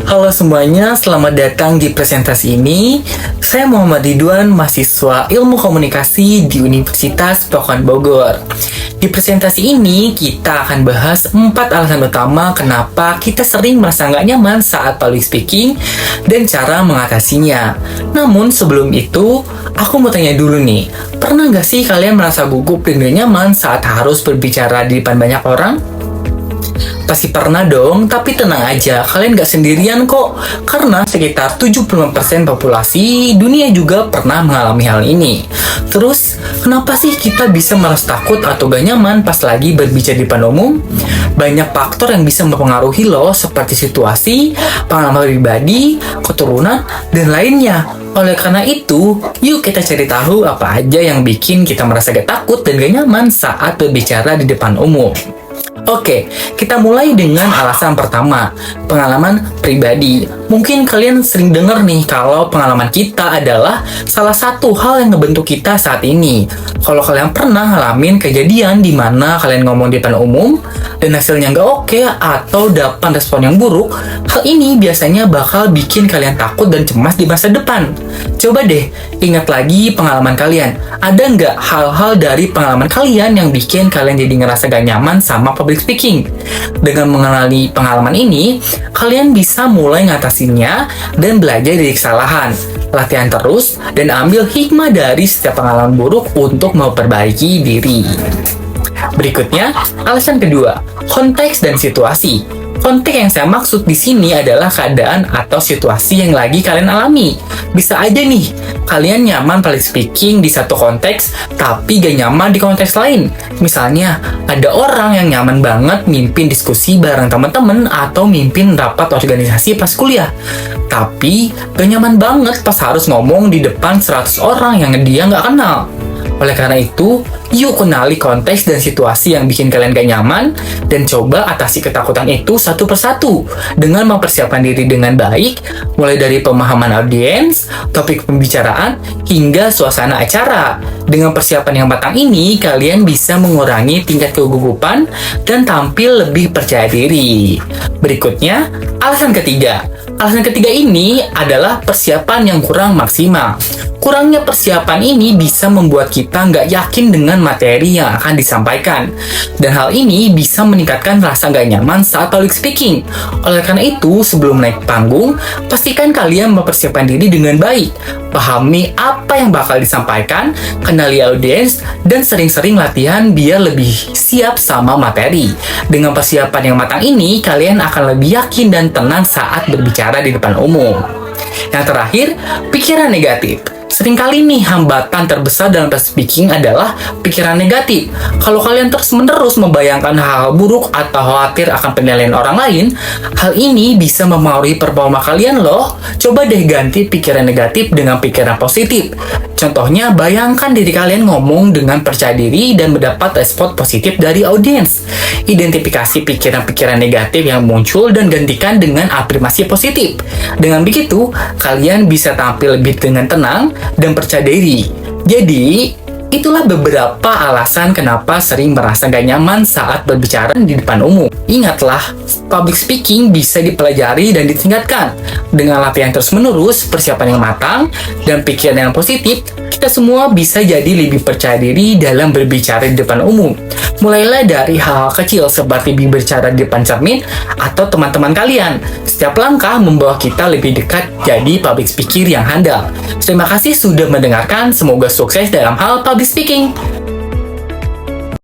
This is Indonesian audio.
Halo semuanya, selamat datang di presentasi ini. Saya Muhammad Ridwan, mahasiswa Ilmu Komunikasi di Universitas Pakuan Bogor. Di presentasi ini, kita akan bahas 4 alasan utama kenapa kita sering merasa nggak nyaman saat public speaking dan cara mengatasinya. Namun sebelum itu, aku mau tanya dulu nih, pernah nggak sih kalian merasa gugup dan gak nyaman saat harus berbicara di depan banyak orang? Pasti pernah dong, tapi tenang aja, kalian gak sendirian kok. Karena sekitar 75% populasi dunia juga pernah mengalami hal ini. Terus, kenapa sih kita bisa merasa takut atau gak nyaman pas lagi berbicara di depan umum? Banyak faktor yang bisa mempengaruhi loh, seperti situasi, pengalaman pribadi, keturunan, dan lainnya. Oleh karena itu, yuk kita cari tahu apa aja yang bikin kita merasa gak takut dan gak nyaman saat berbicara di depan umum. Oke, kita mulai dengan alasan pertama, pengalaman pribadi. Mungkin kalian sering dengar nih kalau pengalaman kita adalah salah satu hal yang ngebentuk kita saat ini. Kalau kalian pernah ngalamin kejadian di mana kalian ngomong di depan umum dan hasilnya nggak oke atau dapat respon yang buruk, hal ini biasanya bakal bikin kalian takut dan cemas di masa depan. Coba deh, ingat lagi pengalaman kalian. Ada nggak hal-hal dari pengalaman kalian yang bikin kalian jadi ngerasa gak nyaman sama public speaking? Dengan mengenali pengalaman ini, kalian bisa mulai ngatasinnya dan belajar dari kesalahan. Latihan terus dan ambil hikmah dari setiap pengalaman buruk untuk memperbaiki diri. Berikutnya, alasan kedua, konteks dan situasi. Konteks yang saya maksud di sini adalah keadaan atau situasi yang lagi kalian alami. Bisa aja nih, kalian nyaman public speaking di satu konteks, tapi gak nyaman di konteks lain. Misalnya, ada orang yang nyaman banget mimpin diskusi bareng teman-teman atau mimpin rapat organisasi pas kuliah. Tapi, gak nyaman banget pas harus ngomong di depan 100 orang yang dia gak kenal. Oleh karena itu, yuk kenali konteks dan situasi yang bikin kalian gak nyaman dan coba atasi ketakutan itu satu persatu dengan mempersiapkan diri dengan baik, mulai dari pemahaman audiens, topik pembicaraan, hingga suasana acara. Dengan persiapan yang matang ini, kalian bisa mengurangi tingkat kegugupan dan tampil lebih percaya diri. Berikutnya, alasan ketiga. Alasan ketiga ini adalah persiapan yang kurang maksimal. Kurangnya persiapan ini bisa membuat kita nggak yakin dengan materi yang akan disampaikan. Dan hal ini bisa meningkatkan rasa nggak nyaman saat public speaking. Oleh karena itu, sebelum naik panggung, pastikan kalian mempersiapkan diri dengan baik. Pahami apa yang bakal disampaikan, kenali audiens, dan sering-sering latihan biar lebih siap sama materi. Dengan persiapan yang matang ini, kalian akan lebih yakin dan tenang saat berbicara di depan umum. Yang terakhir, pikiran negatif. Seringkali nih hambatan terbesar dalam public speaking adalah pikiran negatif. Kalau kalian terus-menerus membayangkan hal-hal buruk atau khawatir akan penilaian orang lain, hal ini bisa mempengaruhi performa kalian loh. Coba deh ganti pikiran negatif dengan pikiran positif. Contohnya, bayangkan diri kalian ngomong dengan percaya diri dan mendapat respon positif dari audiens. Identifikasi pikiran-pikiran negatif yang muncul dan gantikan dengan afirmasi positif. Dengan begitu, kalian bisa tampil lebih dengan tenang dan percaya diri. Jadi, itulah beberapa alasan kenapa sering merasa gak nyaman saat berbicara di depan umum. Ingatlah, public speaking bisa dipelajari dan ditingkatkan. Dengan latihan terus-menerus, persiapan yang matang, dan pikiran yang positif, kita semua bisa jadi lebih percaya diri dalam berbicara di depan umum. Mulailah dari hal-hal kecil seperti berbicara di depan cermin atau teman-teman kalian. Setiap langkah membawa kita lebih dekat jadi public speaker yang handal. Terima kasih sudah mendengarkan, semoga sukses dalam hal public speaking.